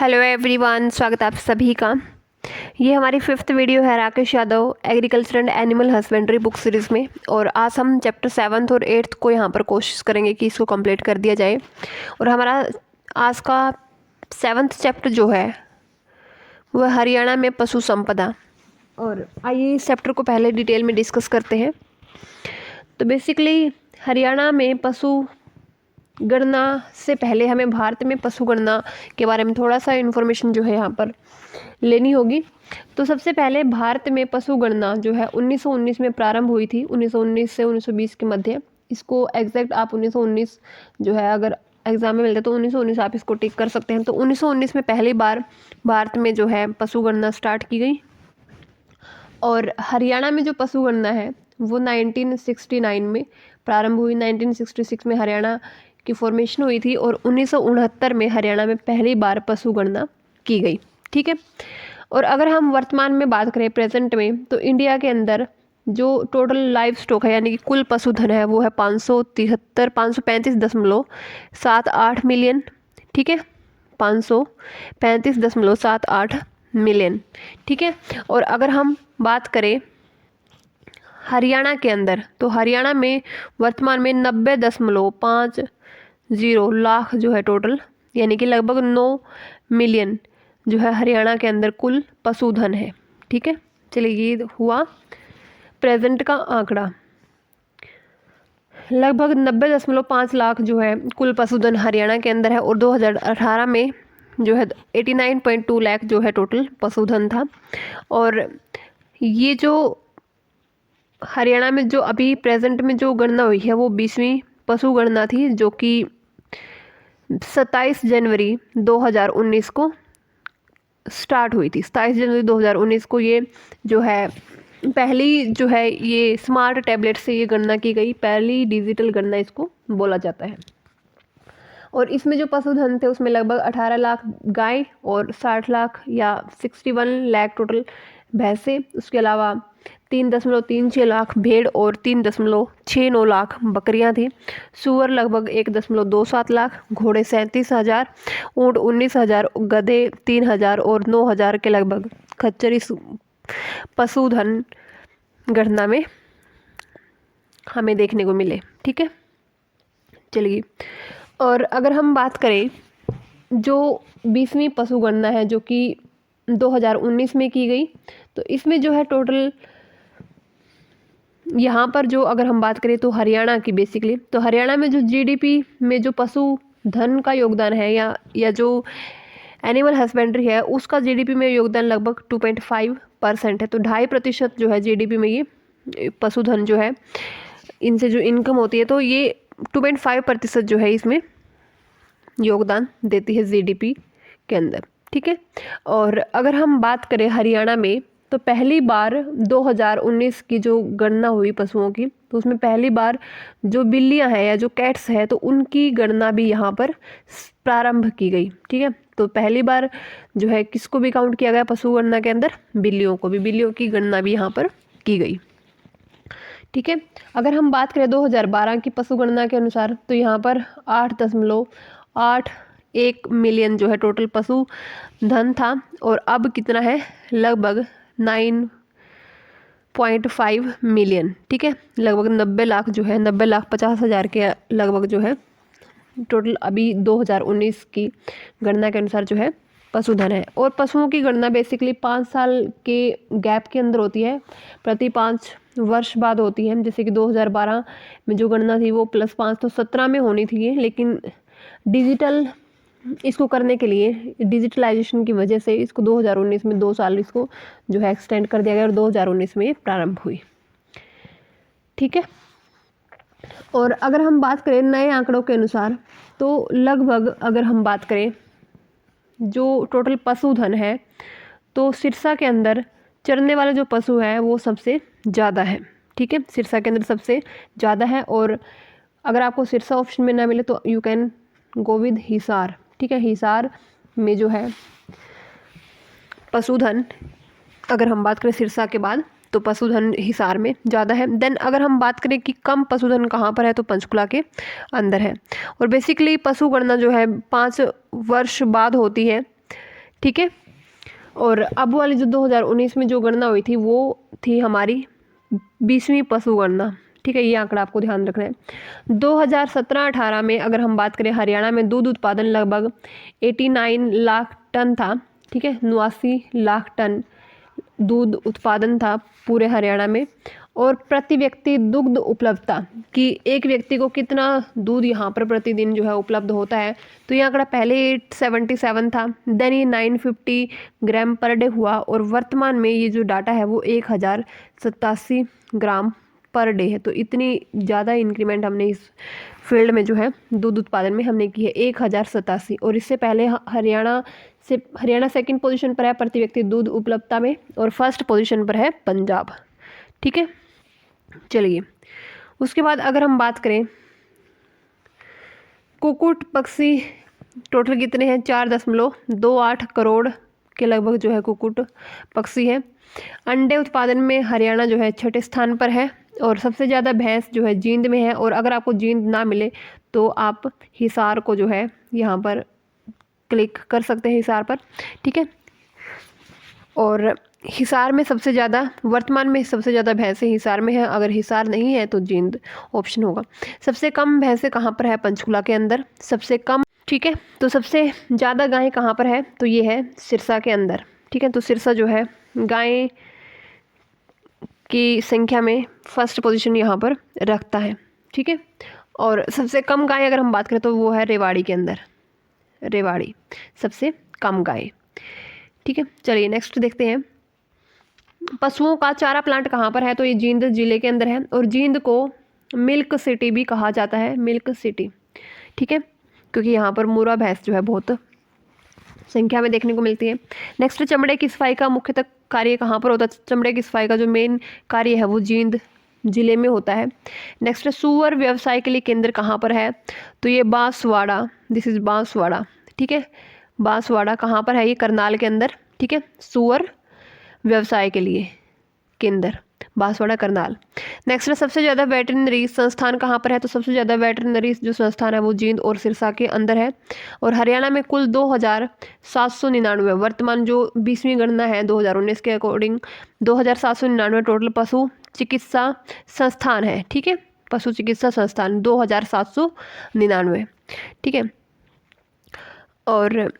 Hello everyone, स्वागत है आप सभी का। ये हमारी 5th वीडियो है Rakesh Yadav agriculture and animal husbandry book series में। और आज हम चैप्टर 7th और 8th को यहाँ पर कोशिश करेंगे कि इसको कंप्लीट कर दिया जाए। और हमारा आज का 7th चैप्टर जो है वह हरियाणा में पशु संपदा। और आइए इस चैप्टर को पहले डिटेल में डिस्कस करते हैं। तो बेसिकली हरियाणा में पशु गणना से पहले हमें भारत में पशु गणना के बारे में थोड़ा सा इन्फॉर्मेशन जो है यहाँ पर लेनी होगी। तो सबसे पहले भारत में पशु गणना जो है 1919 में प्रारंभ हुई थी, 1919 से 1920 के मध्य। इसको एग्जैक्ट आप 1919 जो है अगर एग्जाम में मिलता है तो 1919 आप इसको टिक कर सकते हैं। तो 1919 में पहली बार भारत में जो है पशु गणना स्टार्ट की गई। और हरियाणा में जो पशु गणना है वो 1969 में प्रारंभ हुई। 1966 में हरियाणा की फॉर्मेशन हुई थी और 1969 में हरियाणा में पहली बार पशु गणना की गई। ठीक है। और अगर हम वर्तमान में बात करें प्रेजेंट में, तो इंडिया के अंदर जो टोटल लाइव स्टॉक है यानी कि कुल पशुधन है वो है 535.78 मिलियन। ठीक है, 535.78 मिलियन। ठीक है। और अगर हम बात करें हरियाणा के अंदर, तो हरियाणा में वर्तमान में 90.50 लाख जो है टोटल, यानी कि लगभग 9 मिलियन जो है हरियाणा के अंदर कुल पशुधन है। ठीक है। चलिए, ये हुआ प्रेजेंट का आंकड़ा। लगभग 90.5 लाख जो है कुल पशुधन हरियाणा के अंदर है। और 2018 में जो है 89.2 लाख जो है टोटल पशुधन था। और ये जो हरियाणा में जो अभी प्रेजेंट में जो गणना हुई है वो 20वीं पशु गणना थी, जो कि 27 जनवरी 2019 को स्टार्ट हुई थी। 27 जनवरी 2019 को ये जो है पहली जो है ये स्मार्ट टैबलेट से ये गणना की गई, पहली डिजिटल गणना इसको बोला जाता है। और इसमें जो पशुधन थे उसमें लगभग 18 लाख गाय और 60 लाख या 61 लाख टोटल भैंसे। उसके अलावा 3.36 लाख भेड़ और 3.69 लाख बकरियां थी। सूअर लगभग 1.27 लाख, घोड़े 37,000, ऊँट 19,000, गधे 3,000 और 9,000 के लगभग खच्चर इस पशुधन गणना में हमें देखने को मिले। ठीक है। चलिए, और अगर हम बात करें जो 20वीं पशु गणना है जो कि 2019 में की गई, तो इसमें जो है टोटल यहाँ पर जो अगर हम बात करें तो हरियाणा की बेसिकली, तो हरियाणा में जो जीडीपी में जो पशुधन का योगदान है या जो एनिमल हस्बेंड्री है उसका जीडीपी में योगदान लगभग 2.5% है। तो 2.5% जो है जीडीपी में ये पशुधन जो है इनसे जो इनकम होती है, तो ये 2.5% जो है इसमें योगदान देती है जीडीपी के अंदर। ठीक है। और अगर हम बात करें हरियाणा में, तो पहली बार 2019 की जो गणना हुई पशुओं की, तो उसमें पहली बार जो बिल्लियां हैं या जो कैट्स है तो उनकी गणना भी यहाँ पर प्रारंभ की गई। ठीक है। तो पहली बार जो है किसको भी काउंट किया गया पशु गणना के अंदर, बिल्लियों को भी, बिल्लियों की गणना भी यहाँ पर की गई। ठीक है। अगर हम बात करें 2012 की पशु गणना के अनुसार, तो यहाँ पर 8.81 मिलियन जो है टोटल पशु धन था। और अब कितना है, लगभग 9.5 मिलियन। ठीक है। लगभग 90 लाख जो है, 90,50,000 के लगभग जो है टोटल अभी 2019 की गणना के अनुसार जो है पशुधन है। और पशुओं की गणना बेसिकली 5 साल के गैप के अंदर होती है, प्रति 5 वर्ष बाद होती है। जैसे कि 2012 में जो गणना थी वो +5 तो 17 में होनी थी ये, लेकिन डिजिटल इसको करने के लिए डिजिटलाइजेशन की वजह से इसको 2019 में 2 साल इसको जो है एक्सटेंड कर दिया गया और 2019 में ये प्रारंभ हुई। ठीक है। और अगर हम बात करें नए आंकड़ों के अनुसार, तो लगभग अगर हम बात करें जो टोटल पशुधन है, तो सिरसा के अंदर चरने वाले जो पशु है वो सबसे ज़्यादा है। ठीक है। सिरसा के अंदर सबसे ज़्यादा है। और अगर आपको सिरसा ऑप्शन में ना मिले तो you can go with Hisar. ठीक है। हिसार में जो है पशुधन, अगर हम बात करें सिरसा के बाद, तो पशुधन हिसार में ज़्यादा है। देन अगर हम बात करें कि कम पशुधन कहाँ पर है, तो पंचकुला के अंदर है। और बेसिकली पशु गणना जो है 5 वर्ष बाद होती है। ठीक है। और अब वाली जो 2019 में जो गणना हुई थी वो थी हमारी 20वीं पशु गणना, ठीक है। ये आंकड़ा आपको ध्यान रखना है। 2017-18 में अगर हम बात करें, हरियाणा में दूध उत्पादन लगभग 89 लाख टन था, ठीक है। 89 लाख टन दूध उत्पादन था पूरे हरियाणा में। और प्रति व्यक्ति दुग्ध उपलब्धता कि एक व्यक्ति को कितना दूध यहाँ पर प्रतिदिन जो है उपलब्ध होता है, तो ये आंकड़ा पहले 877 था, देन ये 950 ग्राम पर डे हुआ, और वर्तमान में ये जो डाटा है वो 1087 ग्राम पर डे है। तो इतनी ज़्यादा इंक्रीमेंट हमने इस फील्ड में जो है दूध उत्पादन में हमने की है, 1087। और इससे पहले हरियाणा सेकंड पोजीशन पर है प्रति व्यक्ति दूध उपलब्धता में, और फर्स्ट पोजीशन पर है पंजाब, ठीक है। चलिए, उसके बाद अगर हम बात करें, कुक्कुट पक्षी टोटल कितने हैं? 4.28 करोड़ के लगभग जो है कुक्कुट पक्षी है। अंडे उत्पादन में हरियाणा जो है 6ठे स्थान पर है, और सबसे ज़्यादा भैंस जो है जींद में है। और अगर आपको जींद ना मिले तो आप हिसार को जो है यहाँ पर क्लिक कर सकते हैं, हिसार पर, ठीक है। और हिसार में सबसे ज़्यादा, वर्तमान में सबसे ज़्यादा भैंसें हिसार में है। अगर हिसार नहीं है तो जींद ऑप्शन होगा। सबसे कम भैंसें कहाँ पर है? पंचकुला के अंदर सबसे कम, ठीक है। तो सबसे ज़्यादा गायें कहाँ पर है? तो ये है सिरसा के अंदर, ठीक है। तो सिरसा जो है गायें की संख्या में फर्स्ट पोजीशन यहाँ पर रखता है, ठीक है। और सबसे कम गाय अगर हम बात करें तो वो है रेवाड़ी के अंदर, रेवाड़ी सबसे कम गाय, ठीक है। चलिए नेक्स्ट देखते हैं, पशुओं का चारा प्लांट कहाँ पर है? तो ये जींद जिले के अंदर है, और जींद को मिल्क सिटी भी कहा जाता है, मिल्क सिटी, ठीक है, क्योंकि यहाँ पर मुर्रा भैंस जो है बहुत संख्या में देखने को मिलती है। नेक्स्ट, चमड़े की सफाई का मुख्यतः कार्य कहाँ पर होता है? चमड़े की सफाई का जो मेन कार्य है वो जींद जिले में होता है। नेक्स्ट, सुअर व्यवसाय के लिए केंद्र कहाँ पर है? तो ये बांसवाड़ा, दिस इज बांसवाड़ा, ठीक है। बांसवाड़ा कहाँ पर है? ये करनाल के अंदर, ठीक है। सुअर व्यवसाय के लिए केंद्र बांसवाड़ा, करनाल। नेक्स्ट, सबसे ज़्यादा वेटरनरी संस्थान कहाँ पर है? तो सबसे ज़्यादा वेटरनरी जो संस्थान है वो जींद और सिरसा के अंदर है। और हरियाणा में कुल 2799, वर्तमान जो 20वीं गणना है 2019 के अकॉर्डिंग 2799 टोटल पशु चिकित्सा संस्थान है, ठीक है। पशु चिकित्सा संस्थान 2799, ठीक है। और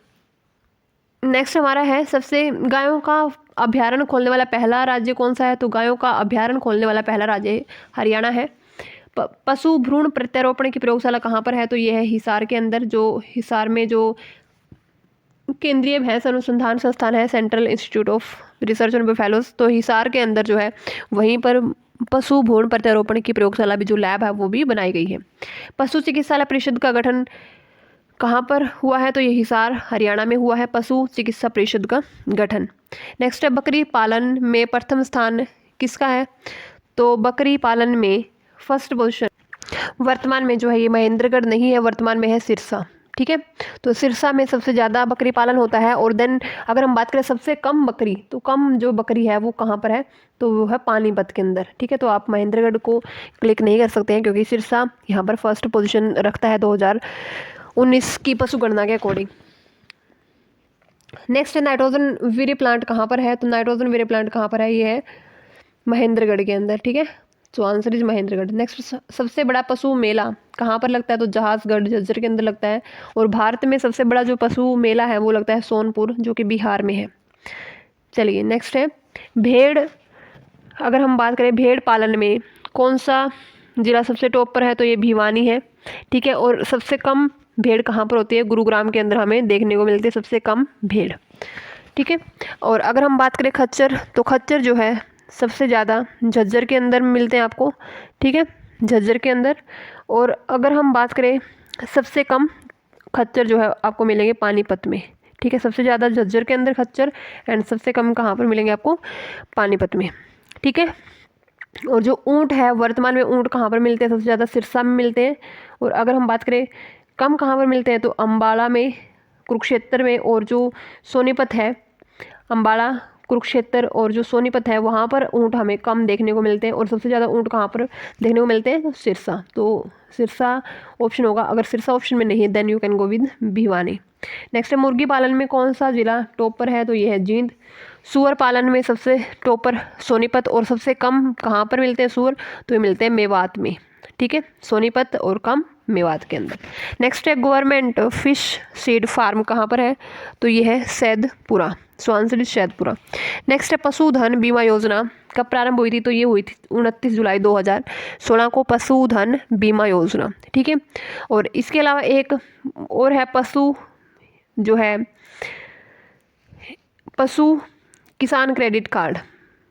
नेक्स्ट हमारा है, सबसे गायों का अभ्यारण्य खोलने वाला पहला राज्य कौन सा है? तो गायों का अभ्यारण्य खोलने वाला पहला राज्य हरियाणा है। पशु भ्रूण प्रत्यारोपण की प्रयोगशाला कहाँ पर है? तो ये है हिसार के अंदर, जो हिसार में जो केंद्रीय भैंस अनुसंधान संस्थान है, central institute of research on buffaloes, तो हिसार के अंदर जो है वहीं पर पशु भ्रूण प्रत्यारोपण की प्रयोगशाला भी, जो लैब है वो भी बनाई गई है। पशु चिकित्सालय परिषद का गठन कहाँ पर हुआ है? तो ये हिसार हरियाणा में हुआ है, पशु चिकित्सा परिषद का गठन। नेक्स्ट है, बकरी पालन में प्रथम स्थान किसका है? तो बकरी पालन में फर्स्ट पोजीशन वर्तमान में जो है ये महेंद्रगढ़ नहीं है, वर्तमान में है सिरसा, ठीक है। तो सिरसा में सबसे ज़्यादा बकरी पालन होता है। और देन अगर हम बात करें सबसे कम बकरी, तो कम जो बकरी है वो कहाँ पर है? तो वो है पानीपत के अंदर, ठीक है। तो आप महेंद्रगढ़ को क्लिक नहीं कर सकते हैं, क्योंकि सिरसा यहाँ पर फर्स्ट पोजीशन रखता है 2019 की पशु गणना के अकॉर्डिंग। नेक्स्ट, नाइट्रोजन वीर्य प्लांट कहाँ पर है? तो नाइट्रोजन वीर्य प्लांट कहाँ पर है? ये है महेंद्रगढ़ के अंदर, ठीक है। तो आंसर इज महेंद्रगढ़। नेक्स्ट, सबसे बड़ा पशु मेला कहाँ पर लगता है? तो जहाजगढ़ झज्जर के अंदर लगता है। और भारत में सबसे बड़ा जो पशु मेला है वो लगता है सोनपुर, जो कि बिहार में है। चलिए नेक्स्ट है, भेड़, अगर हम बात करें भेड़ पालन में कौन सा जिला सबसे टॉप पर है? तो ये भिवानी है, ठीक है। और सबसे कम भेड़ कहाँ पर होती है? गुरुग्राम के अंदर हमें देखने को मिलती है सबसे कम भेड़, ठीक है। और अगर हम बात करें खच्चर, तो खच्चर जो है सबसे ज़्यादा झज्जर के अंदर मिलते हैं आपको, ठीक है, झज्जर के अंदर। और अगर हम बात करें सबसे कम खच्चर जो है आपको मिलेंगे पानीपत में, ठीक है। सबसे ज़्यादा झज्जर के अंदर खच्चर, एंड सबसे कम कहाँ पर मिलेंगे आपको? पानीपत में, ठीक है। और जो ऊँट है, वर्तमान में ऊँट कहाँ पर मिलते हैं? सबसे ज़्यादा सिरसा में मिलते हैं। और अगर हम बात करें कम कहाँ पर मिलते हैं, तो अम्बाला में, कुरुक्षेत्र में। और जो सोनीपत है, अम्बाला कुरुक्षेत्र और जो सोनीपत है वहाँ पर ऊँट हमें कम देखने को मिलते हैं, और सबसे ज़्यादा ऊँट कहाँ पर देखने को मिलते हैं? तो सिरसा। तो सिरसा ऑप्शन होगा। अगर सिरसा ऑप्शन में नहीं है then you can go with Bhiwani. Next है मुर्गी पालन में कौन सा जिला टॉप पर है? तो ये है जींद। सूअर पालन में सबसे टॉप पर सोनीपत, और सबसे कम कहाँ पर मिलते हैं सूअर? तो ये मिलते हैं मेवात में, ठीक है, सोनीपत और कम मेवात के अंदर। नेक्स्ट है गवर्नमेंट फिश सीड फार्म कहाँ पर है? तो ये है सैदपुरा, सो आंसर इज सैदपुरा। नेक्स्ट है पशुधन बीमा योजना कब प्रारंभ हुई थी? तो ये हुई थी 29 जुलाई 2016 को पशुधन बीमा योजना, ठीक है। और इसके अलावा एक और है पशु जो है पशु किसान क्रेडिट कार्ड,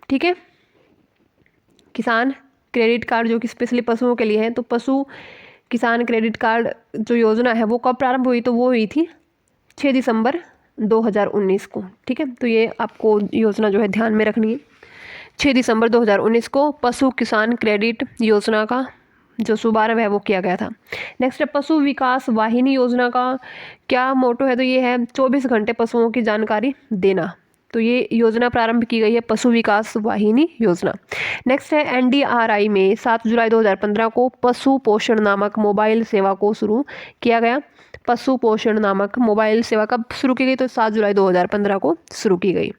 ठीक है, किसान क्रेडिट कार्ड जो कि स्पेशली पशुओं के लिए है। तो पशु किसान क्रेडिट कार्ड जो योजना है वो कब प्रारंभ हुई? तो वो हुई थी 6 दिसंबर 2019 को, ठीक है। तो ये आपको योजना जो है ध्यान में रखनी है। 6 दिसंबर 2019 को पशु किसान क्रेडिट योजना का जो शुभारंभ है वो किया गया था। नेक्स्ट है पशु विकास वाहिनी योजना का क्या मोटो है? तो ये है 24 घंटे पशुओं की जानकारी देना। तो ये योजना प्रारंभ की गई है पशु विकास वाहिनी योजना। नेक्स्ट है एनडीआरआई में 7 जुलाई 2015 को पशु पोषण नामक मोबाइल सेवा को शुरू किया गया। पशु पोषण नामक मोबाइल सेवा कब शुरू की गई? तो 7 जुलाई 2015 को शुरू की गई।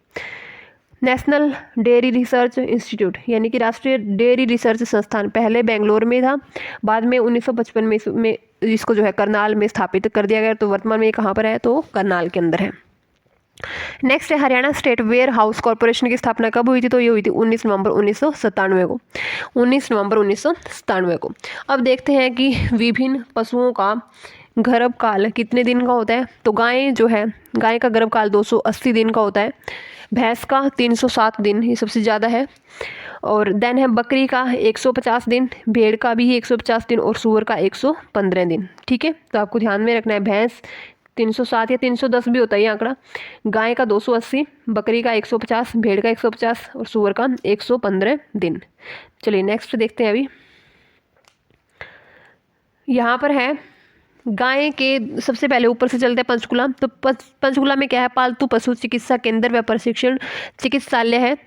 नेशनल डेयरी रिसर्च इंस्टीट्यूट यानी कि राष्ट्रीय डेयरी रिसर्च संस्थान पहले बेंगलोर में था, बाद में 1955 में इसको जो है करनाल में स्थापित कर दिया गया। तो वर्तमान में ये कहाँ पर है? तो करनाल के अंदर है। नेक्स्ट है Haryana state warehouse corporation की स्थापना कब हुई थी? तो ये हुई थी 19 नवंबर 1997 को, 19 नवंबर 1997 को। अब देखते हैं कि विभिन्न पशुओं का गर्भकाल कितने दिन का होता है। तो गाय जो है, गाय का गर्भकाल 280 दिन का होता है, भैंस का 307 दिन, ये सबसे ज़्यादा है। और देन है बकरी का 150 दिन, भेड़ का भी 150 दिन, और सूअर का 115 दिन, ठीक है। तो आपको ध्यान में रखना है, भैंस 307 या 310 भी होता है ये आंकड़ा, गाय का 280, बकरी का 150, भेड़ का 150 और सूअर का 115 दिन। चलिए नेक्स्ट देखते हैं। अभी यहाँ पर है गाय के सबसे पहले ऊपर से चलते हैं पंचकुला। तो पंचकुला में क्या है? पालतू पशु चिकित्सा केंद्र व प्रशिक्षण चिकित्सालय है,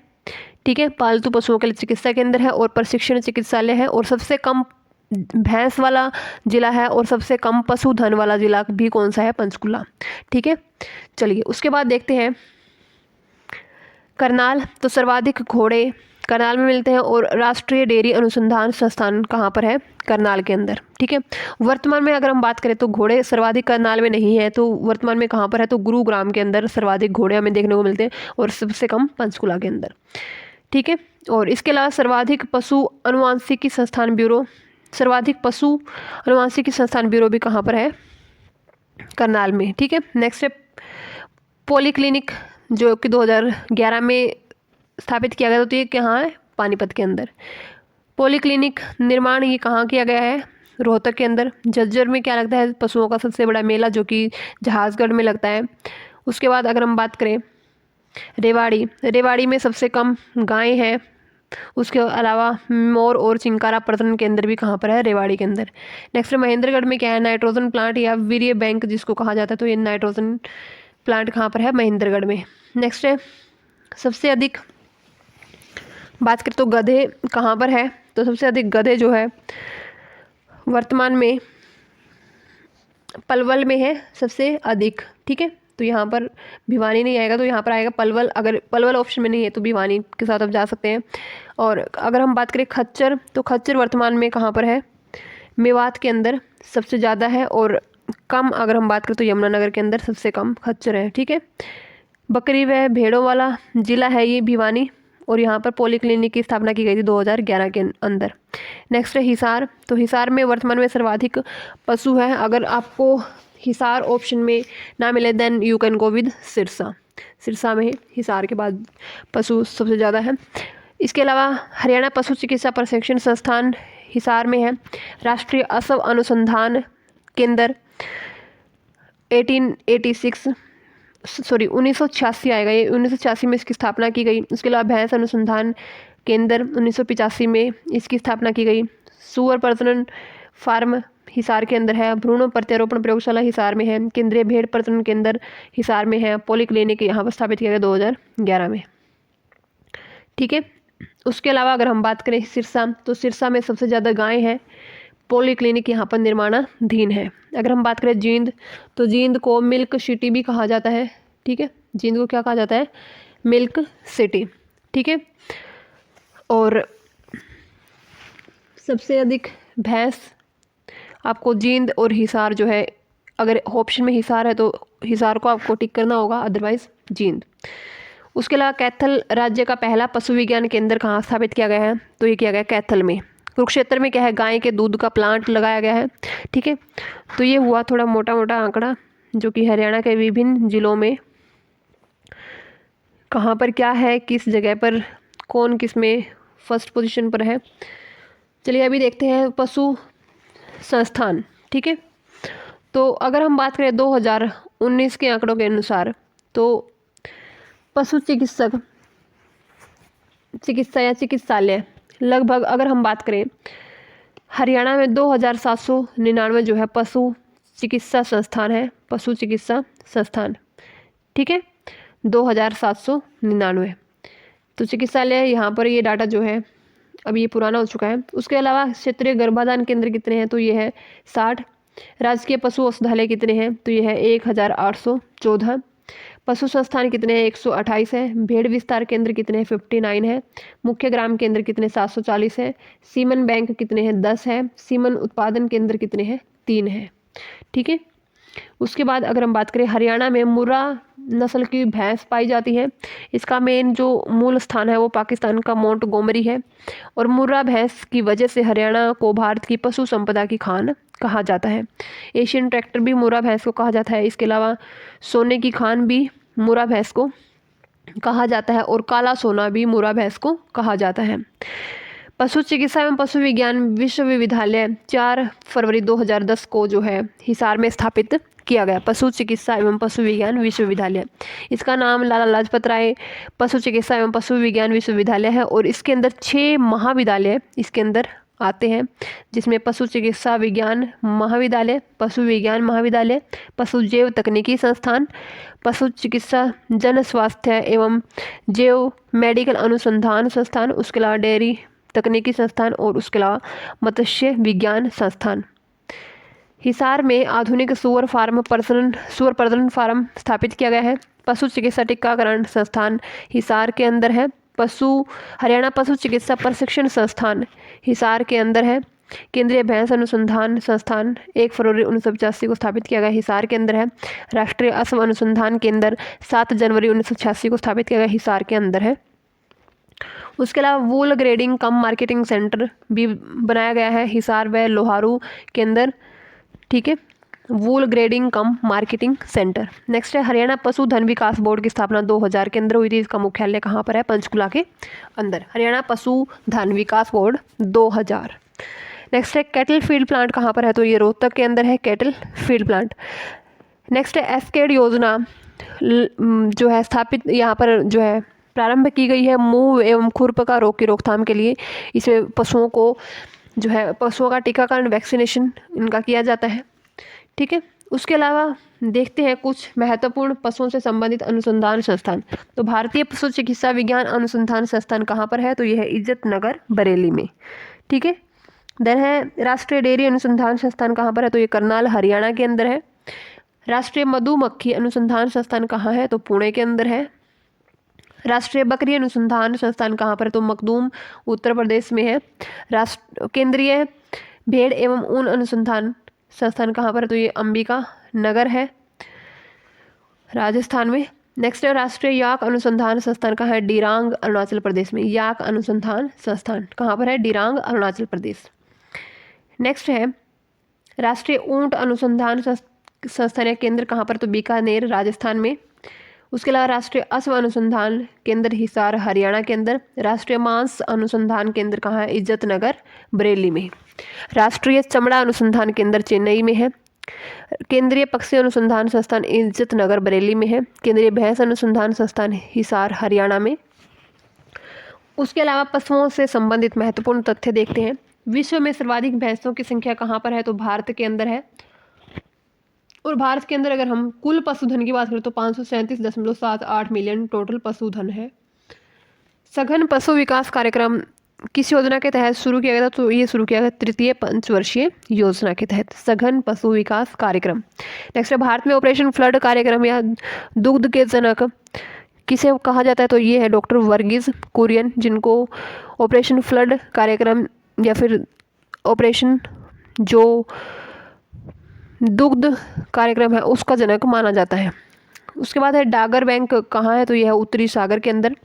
ठीक है। पालतू पशुओं के लिए चिकित्सा केंद्र है और प्रशिक्षण चिकित्सालय है, और सबसे कम भैंस वाला जिला है और सबसे कम पशुधन वाला जिला भी कौन सा है? पंचकुला, ठीक है। चलिए उसके बाद देखते हैं करनाल। तो सर्वाधिक घोड़े करनाल में मिलते हैं, और राष्ट्रीय डेयरी अनुसंधान संस्थान कहाँ पर है? करनाल के अंदर, ठीक है। वर्तमान में अगर हम बात करें तो घोड़े सर्वाधिक करनाल में नहीं है, तो वर्तमान में कहाँ पर है? तो गुरुग्राम के अंदर सर्वाधिक घोड़े हमें देखने को मिलते हैं, और सबसे कम पंचकुला के अंदर, ठीक है। और इसके अलावा सर्वाधिक पशु अनुवांशिकी संस्थान ब्यूरो, सर्वाधिक पशु अनुवांशिकी संस्थान ब्यूरो भी कहाँ पर है? करनाल में, ठीक है। नेक्स्ट है पॉलीक्लिनिक जो कि 2011 में स्थापित किया गया था। तो ये कहाँ है? पानीपत के अंदर। पॉलीक्लिनिक निर्माण ये कहाँ किया गया है? रोहतक के अंदर। झज्जर में क्या लगता है? पशुओं का सबसे बड़ा मेला जो कि जहाजगढ़ में लगता है। उसके बाद अगर हम बात करें रेवाड़ी, रेवाड़ी में सबसे कम गाय हैं। उसके अलावा मोर और चिंकारा प्रजनन केंद्र भी कहाँ पर है? रेवाड़ी के अंदर। नेक्स्ट महेंद्रगढ़ में क्या है? नाइट्रोजन प्लांट या वीर्य बैंक जिसको कहा जाता है। तो ये नाइट्रोजन प्लांट कहाँ पर है? महेंद्रगढ़ में। नेक्स्ट है सबसे अधिक बात करें तो गधे कहाँ पर है? तो सबसे अधिक गधे जो है वर्तमान में पलवल में है सबसे अधिक, ठीक है। तो यहाँ पर भिवानी नहीं आएगा, तो यहाँ पर आएगा पलवल। अगर पलवल ऑप्शन में नहीं है तो भिवानी के साथ आप जा सकते हैं। और अगर हम बात करें खच्चर, तो खच्चर वर्तमान में कहाँ पर है? मेवात के अंदर सबसे ज़्यादा है, और कम अगर हम बात करें तो यमुनानगर के अंदर सबसे कम खच्चर है, ठीक है। बकरी व भेड़ों वाला जिला है ये भिवानी, और यहाँ पर पॉलीक्लिनिक की स्थापना की गई थी 2011 के अंदर। नेक्स्ट है हिसार। तो हिसार में वर्तमान में सर्वाधिक पशु है। अगर आपको हिसार ऑप्शन में ना मिले then you can go with Sirsa. Sirsa में हिसार के बाद पशु सबसे ज़्यादा है। इसके अलावा हरियाणा पशु चिकित्सा प्रशिक्षण संस्थान हिसार में है। राष्ट्रीय असव अनुसंधान केंद्र 1986 आएगा, ये 1986 में इसकी स्थापना की गई। उसके अलावा भैंस अनुसंधान केंद्र 1985 में इसकी स्थापना की गई। सूअर प्रजनन फार्म हिसार के अंदर है। भ्रूण प्रत्यारोपण प्रयोगशाला हिसार में है। केंद्रीय भेड़ प्रजनन केंद्र हिसार में है। पॉलीक्लिनिक यहाँ पर स्थापित किया गया 2011 में। ठीक है। उसके अलावा अगर हम बात करें सिरसा, तो सिरसा में सबसे ज़्यादा गाय हैं, पॉलीक्लिनिक यहाँ पर निर्माणाधीन है। अगर हम बात करें जींद, तो जींद को मिल्क सिटी भी कहा जाता है। ठीक है, जींद को क्या कहा जाता है? Milk city. ठीक है, और सबसे अधिक भैंस आपको जींद और हिसार जो है, अगर ऑप्शन में हिसार है तो हिसार को आपको टिक करना होगा, अदरवाइज जींद। उसके अलावा कैथल राज्य का पहला पशु विज्ञान केंद्र कहाँ स्थापित किया गया है? तो ये किया गया कैथल में। कुरुक्षेत्र में क्या है? गाय के दूध का प्लांट लगाया गया है। ठीक है, तो ये हुआ थोड़ा मोटा मोटा आंकड़ा, जो कि हरियाणा के विभिन्न जिलों में कहाँ पर क्या है, किस जगह पर कौन किस में फर्स्ट पोजीशन पर है। चलिए अभी देखते हैं पशु संस्थान। ठीक है, तो अगर हम बात करें 2019 के आंकड़ों के अनुसार, तो पशु चिकित्सा या चिकित्सालय लगभग अगर हम बात करें हरियाणा में 2799 जो है पशु चिकित्सा संस्थान है, पशु चिकित्सा संस्थान। ठीक है, 2799। तो चिकित्सालय यहाँ पर ये डाटा जो है अभी ये पुराना हो चुका है। उसके अलावा क्षेत्रीय गर्भाधान केंद्र कितने हैं? तो ये है 60। राजकीय पशु औषधालय कितने हैं? तो ये है 1814। पशु संस्थान कितने हैं? 128 है। भेड़ विस्तार केंद्र कितने हैं? 59 है। मुख्य ग्राम केंद्र कितने? 740 है। सीमन बैंक कितने हैं? 10 है। सीमन उत्पादन केंद्र कितने हैं? 3 है। ठीक है, उसके बाद अगर हम बात करें हरियाणा में मुर्रा नस्ल की भैंस पाई जाती है। इसका मेन जो मूल स्थान है वो पाकिस्तान का मोंटगोमरी है, और मुर्रा भैंस की वजह से हरियाणा को भारत की पशु संपदा की खान कहा जाता है। एशियन ट्रैक्टर भी मुर्रा भैंस को कहा जाता है। इसके अलावा सोने की खान भी मुर्रा भैंस को कहा जाता है, और काला सोना भी मुर्रा भैंस को कहा जाता है। पशु चिकित्सा एवं पशु विज्ञान विश्वविद्यालय 4 फरवरी 2010 को जो है हिसार में स्थापित किया गया। पशु चिकित्सा एवं पशु विज्ञान विश्वविद्यालय, इसका नाम लाला लाजपत राय पशु चिकित्सा एवं पशु विज्ञान विश्वविद्यालय है, और इसके अंदर 6 महाविद्यालय इसके अंदर आते हैं, जिसमें पशु चिकित्सा विज्ञान महाविद्यालय, पशु विज्ञान महाविद्यालय, पशु जैव तकनीकी संस्थान, पशु चिकित्सा जन स्वास्थ्य एवं जैव मेडिकल अनुसंधान संस्थान, उसके अलावा डेयरी तकनीकी संस्थान, और उसके अलावा मत्स्य विज्ञान संस्थान। हिसार में आधुनिक सुअर प्रजनन फार्म स्थापित किया गया है। पशु चिकित्सा टीकाकरण संस्थान हिसार के अंदर है। हरियाणा पशु चिकित्सा प्रशिक्षण संस्थान हिसार के अंदर है। केंद्रीय भैंस अनुसंधान संस्थान 1 फरवरी 1985 को स्थापित किया गया, हिसार के अंदर है। राष्ट्रीय अश्व अनुसंधान केंद्र 7 जनवरी 1986 को स्थापित किया गया, हिसार के अंदर है। उसके अलावा वूल ग्रेडिंग कम मार्केटिंग सेंटर भी बनाया गया है हिसार व लोहारू के अंदर। ठीक है, वूल ग्रेडिंग कम मार्केटिंग सेंटर। नेक्स्ट है हरियाणा पशुधन विकास बोर्ड की स्थापना 2000 के अंदर हुई थी। इसका मुख्यालय कहाँ पर है? पंचकुला के अंदर। हरियाणा पशुधन विकास बोर्ड 2000। नेक्स्ट है कैटल फील्ड प्लांट कहाँ पर है? तो ये रोहतक के अंदर है कैटल फील्ड प्लांट। नेक्स्ट है एस्केड योजना जो है स्थापित यहाँ पर जो है प्रारंभ की गई है मुंह एवं खुरपका रोग की रोकथाम के लिए। इसमें पशुओं को जो है पशुओं का टीकाकरण वैक्सीनेशन इनका किया जाता है। ठीक है, उसके अलावा देखते हैं कुछ महत्वपूर्ण पशुओं से संबंधित अनुसंधान संस्थान। तो भारतीय पशु चिकित्सा विज्ञान अनुसंधान संस्थान कहाँ पर है? तो यह है इज्जत नगर बरेली में। ठीक है, देन है राष्ट्रीय डेयरी अनुसंधान संस्थान कहाँ पर है? तो ये करनाल हरियाणा के अंदर है। राष्ट्रीय मधुमक्खी अनुसंधान संस्थान कहाँ है? तो पुणे के अंदर है। राष्ट्रीय बकरी अनुसंधान संस्थान कहाँ पर है? तो मखदूम उत्तर प्रदेश में है। केंद्रीय भेड़ एवं ऊन अनुसंधान संस्थान कहाँ पर है? तो ये अंबिका नगर है राजस्थान में। नेक्स्ट है राष्ट्रीय याक अनुसंधान संस्थान कहाँ है? डिरांग अरुणाचल प्रदेश में। याक अनुसंधान संस्थान कहाँ पर है? डिरांग अरुणाचल प्रदेश। नेक्स्ट है राष्ट्रीय ऊंट अनुसंधान संस्थान या केंद्र कहाँ पर? तो बीकानेर राजस्थान में। उसके अलावा राष्ट्रीय अश्व अनुसंधान केंद्र हिसार हरियाणा के अंदर। राष्ट्रीय मांस अनुसंधान केंद्र कहाँ है? इज्जत नगर बरेली में। राष्ट्रीय चमड़ा अनुसंधान केंद्र चेन्नई में है। केंद्रीय पक्षी अनुसंधान संस्थान इज्जत नगर बरेली में है। केंद्रीय भैंस अनुसंधान संस्थान हिसार हरियाणा में। उसके अलावा पशुओं से संबंधित महत्वपूर्ण तथ्य देखते हैं। विश्व में सर्वाधिक भैंसों की संख्या कहाँ पर है? तो भारत के अंदर है। और भारत के अंदर अगर हम कुल पशुधन की बात करें तो 537.78 मिलियन टोटल पशुधन है। सघन पशु विकास कार्यक्रम किस योजना के तहत शुरू किया गया था? तो ये शुरू किया गया तृतीय पंचवर्षीय योजना के तहत, सघन पशु विकास कार्यक्रम। नेक्स्ट है भारत में ऑपरेशन फ्लड कार्यक्रम या दुग्ध के जनक किसे कहा जाता है? तो ये है डॉक्टर वर्गीज कुरियन, जिनको ऑपरेशन फ्लड कार्यक्रम या फिर ऑपरेशन जो दुग्ध कार्यक्रम है उसका जनक माना जाता है। उसके बाद है डागर बैंक कहाँ है? तो यह है उत्तरी सागर के अंदर।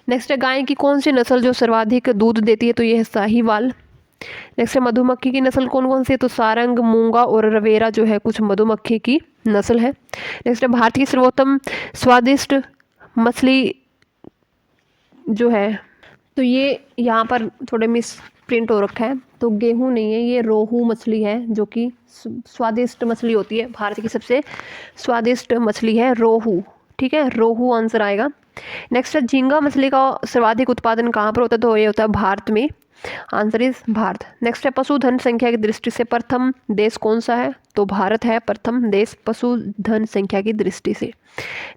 नेक्स्ट है गाय की कौन सी नस्ल जो सर्वाधिक दूध देती है? तो यह है साहीवाल। नेक्स्ट है मधुमक्खी की नस्ल कौन कौन सी है? तो सारंग, मूंगा और रवेरा जो है कुछ मधुमक्खी की नस्ल है। नेक्स्ट है भारत की सर्वोत्तम स्वादिष्ट मछली जो है, तो ये यहाँ पर थोड़े मिस प्रिंट हो रखा है, तो गेहूं नहीं है, ये रोहू मछली है जो कि स्वादिष्ट मछली होती है। भारत की सबसे स्वादिष्ट मछली है रोहू, ठीक है, रोहू आंसर आएगा। नेक्स्ट है झींगा मछली का सर्वाधिक उत्पादन कहाँ पर होता है? तो ये होता है भारत में, आंसर इज भारत। नेक्स्ट है पशुधन संख्या की दृष्टि से प्रथम देश कौन सा है? तो भारत है प्रथम देश पशुधन संख्या की दृष्टि से।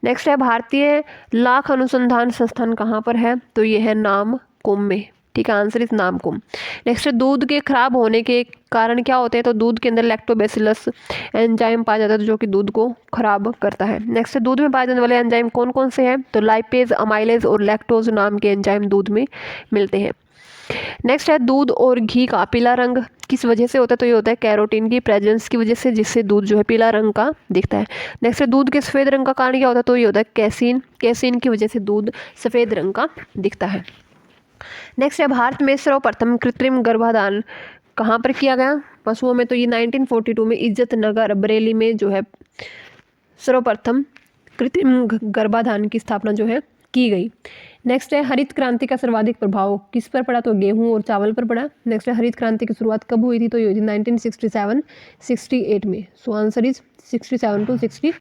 नेक्स्ट है भारतीय लाख अनुसंधान संस्थान कहाँ पर है? तो ये है नामकुम में, ठीक है, आंसर इस नामकुम। नेक्स्ट है दूध के खराब होने के कारण क्या होते हैं? तो दूध के अंदर लैक्टोबैसिलस एंजाइम पाया जाता है जो कि दूध को खराब करता है। नेक्स्ट है दूध में पाए जाने वाले एंजाइम कौन कौन से हैं? तो लाइपेज, अमाइलेज और लैक्टोज नाम के एंजाइम दूध में मिलते हैं। नेक्स्ट है दूध और घी का पीला रंग किस वजह से होता है? तो ये होता है कैरोटीन की प्रेजेंस की वजह से, जिससे दूध जो है पीला रंग का दिखता है। नेक्स्ट है दूध के सफ़ेद रंग का कारण क्या होता है? तो ये होता है कैसीन, कैसीन की वजह से दूध सफ़ेद रंग का दिखता है। नेक्स्ट है भारत में सर्वप्रथम कृत्रिम गर्भाधान कहाँ पर किया गया पशुओं में? तो ये 1942 में इज्जत नगर बरेली में जो है सर्वप्रथम कृत्रिम गर्भाधान की स्थापना जो है की गई। नेक्स्ट है हरित क्रांति का सर्वाधिक प्रभाव किस पर पड़ा? तो गेहूं और चावल पर पड़ा। नेक्स्ट है हरित क्रांति की शुरुआत कब हुई थी? तो ये हुई थी 1967-68 में। So answer is 67 to 60